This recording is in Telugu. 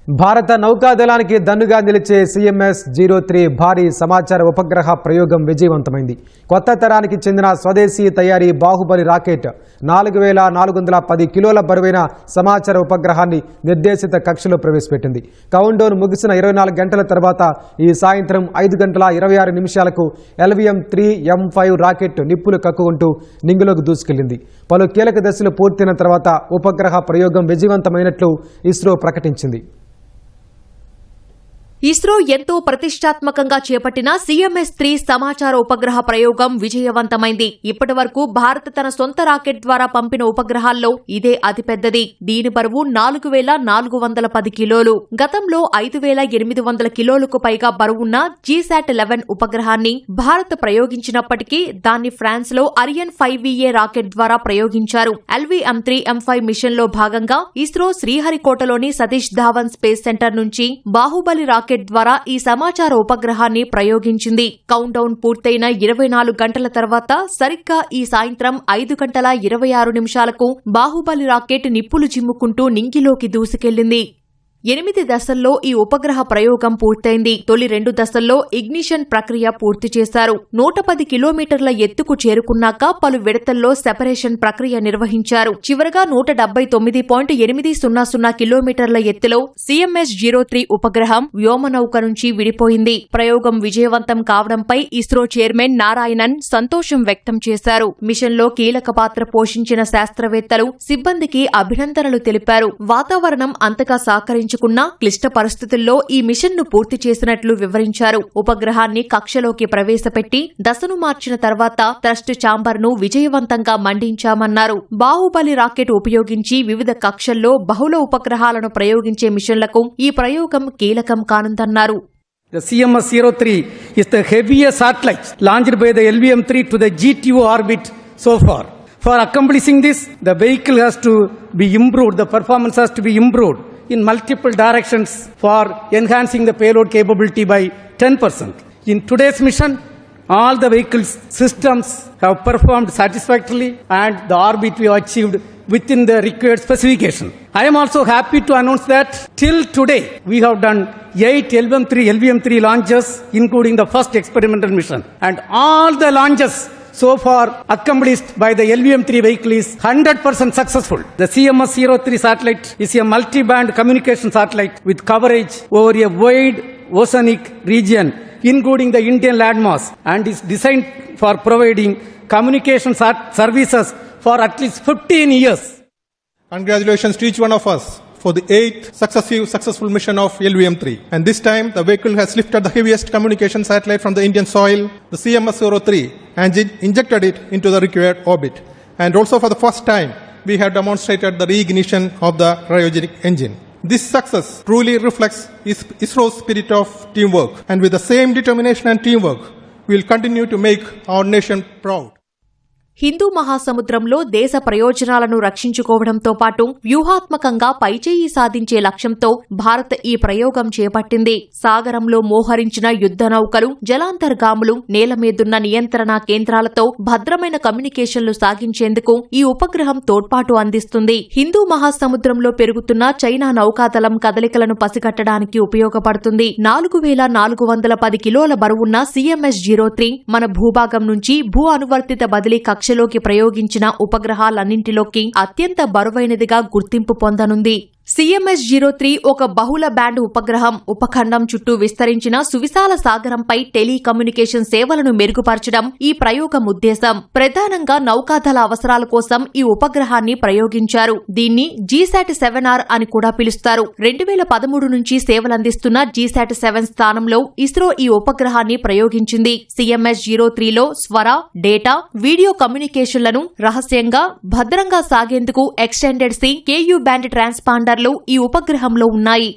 భారత నౌకాదళానికి దన్నుగా నిలిచే CMS-03 భారీ సమాచార ఉపగ్రహ ప్రయోగం విజయవంతమైంది. కొత్త తరానికి చెందిన స్వదేశీ తయారీ బాహుబలి రాకెట్ 4410 కిలోల బరువైన సమాచార ఉపగ్రహాన్ని నిర్దేశిత కక్షలో ప్రవేశపెట్టింది. కౌంట్డౌన్ ముగిసిన 24 గంటల తర్వాత ఈ సాయంత్రం 5:26 LVM-3M5 రాకెట్ నిప్పులు కక్కుకుంటూ నింగిలోకి దూసుకెళ్లింది. పలు కీలక దశలు పూర్తయిన తర్వాత ఉపగ్రహ ప్రయోగం విజయవంతమైనట్లు ఇస్రో ప్రకటించింది. ఇస్రో ఎంతో ప్రతిష్టాత్మకంగా చేపట్టిన CMS-3 సమాచార ఉపగ్రహ ప్రయోగం విజయవంతమైంది. ఇప్పటి వరకు భారత్ తన సొంత రాకెట్ ద్వారా పంపిన ఉపగ్రహాల్లో ఇదే అతిపెద్దది. దీని బరువు 4410 కిలోలు. గతంలో 5800 కిలోలకు పైగా బరువున్న GSAT-11 ఉపగ్రహాన్ని భారత్ ప్రయోగించినప్పటికీ దాన్ని ఫ్రాన్స్ లో Ariane 5VA రాకెట్ ద్వారా ప్రయోగించారు. LVM-3M5 మిషన్ లో భాగంగా ఇస్రో శ్రీహరికోటలోని సతీష్ ధావన్ స్పేస్ సెంటర్ నుంచి బాహుబలి రాకెట్ ద్వారా ఈ సమాచార ఉపగ్రహాన్ని ప్రయోగించింది. కౌంట్డౌన్ పూర్తయిన 24 గంటల తర్వాత సరిగ్గా ఈ సాయంత్రం 5:26 బాహుబలి రాకెట్ నిప్పులు చిమ్ముకుంటూ నింగిలోకి దూసుకెళ్లింది. 8 దశల్లో ఈ ఉపగ్రహ ప్రయోగం పూర్తయింది. తొలి 2 దశల్లో ఇగ్నిషన్ ప్రక్రియ పూర్తి చేశారు. 110 కిలోమీటర్ల ఎత్తుకు చేరుకున్నాక పలు విడతల్లో సెపరేషన్ ప్రక్రియ నిర్వహించారు. చివరగా 179.800 కిలోమీటర్ల ఎత్తులో CMS-03 ఉపగ్రహం వ్యోమనౌక నుంచి విడిపోయింది. ప్రయోగం విజయవంతం కావడంపై ఇస్రో చైర్మన్ నారాయణన్ సంతోషం వ్యక్తం చేశారు. మిషన్లో కీలక పాత్ర పోషించిన శాస్త్రవేత్తలు, సిబ్బందికి అభినందనలు తెలిపారు. వాతావరణం అంతగా సహకరించారు. క్లిష్ట పరిస్థితుల్లో ఈ మిషన్ను పూర్తి చేసినట్లు వివరించారు. ఉపగ్రహాన్ని కక్షలోకి ప్రవేశపెట్టి దశను మార్చిన తర్వాత థ్రస్ట్ ఛాంబర్ను విజయవంతంగా మండించామన్నారు. బాహుబలి రాకెట్ ఉపయోగించి వివిధ కక్షల్లో బహుళ ఉపగ్రహాలను ప్రయోగించే మిషన్లకు ఈ ప్రయోగం కీలకం కానుందన్నారు. The CMS-03 is the heaviest satellite launched by the LVM-3 to the GTO orbit so far. For accomplishing this, the vehicle has to be improved, the performance has to be improved in multiple directions for enhancing the payload capability by 10%. In today's mission, all the vehicle systems have performed satisfactorily and the orbit we have achieved within the required specification. I am also happy to announce that till today we have done 8 LVM-3 launches, including the first experimental mission, and all the launches so far accomplished by the LVM-3 vehicle is 100% successful. The CMS-03 satellite is a multi-band communication satellite with coverage over a wide oceanic region, including the Indian landmass, and is designed for providing communication services for at least 15 years. Congratulations to each one of us for the 8th successful mission of LVM-3. And this time, the vehicle has lifted the heaviest communication satellite from the Indian soil, the CMS-03, and injected it into the required orbit. And also for the first time, we have demonstrated the reignition of the cryogenic engine. This success truly reflects ISRO's spirit of teamwork. And with the same determination and teamwork, we will continue to make our nation proud. Hindu మహాసముద్రంలో దేశ ప్రయోజనాలను రక్షించుకోవడంతో పాటు వ్యూహాత్మకంగా పైచేయి సాధించే లక్ష్యంతో భారత్ ఈ ప్రయోగం చేపట్టింది. సాగరంలో మోహరించిన యుద్ధ నౌకలు, జలాంతర్గాములు, నేలమీదున్న నియంత్రణ కేంద్రాలతో భద్రమైన కమ్యూనికేషన్లు సాగించేందుకు ఈ ఉపగ్రహం తోడ్పాటు అందిస్తుంది. హిందూ మహాసముద్రంలో పెరుగుతున్న చైనా నౌకాదళం కదలికలను పసిగట్టడానికి ఉపయోగపడుతుంది. 4410 కిలోల బరువున్న CMS-03 మన భూభాగం నుంచి భూ అనువర్తిత బదిలీ కక్షలోకి ప్రయోగించిన ఉపగ్రహాలన్నింటిలోకి అత్యంత బరువైనదిగా గుర్తింపు పొందనుంది. CMS-03 ఒక బహుళ బ్యాండ్ ఉపగ్రహం. ఉపఖండం చుట్టూ విస్తరించిన సువిశాల సాగరంపై టెలికమ్యూనికేషన్ సేవలను మెరుగుపరచడం ఈ ప్రయోగం ఉద్దేశం. ప్రధానంగా నౌకాదళ అవసరాల కోసం ఈ ఉపగ్రహాన్ని ప్రయోగించారు. దీన్ని GSAT-7R అని కూడా పిలుస్తారు. 2013 నుంచి సేవలందిస్తున్న GSAT-7 స్థానంలో ఇస్రో ఈ ఉపగ్రహాన్ని ప్రయోగించింది. CMS-03లో స్వర, డేటా, వీడియో కమ్యూనికేషన్లను రహస్యంగా, భద్రంగా సాగేందుకు ఎక్స్టెండెడ్ సి, KU బ్యాండ్ ట్రాన్స్పాండర్లు ఈ ఉపగ్రహంలో ఉన్నాయి.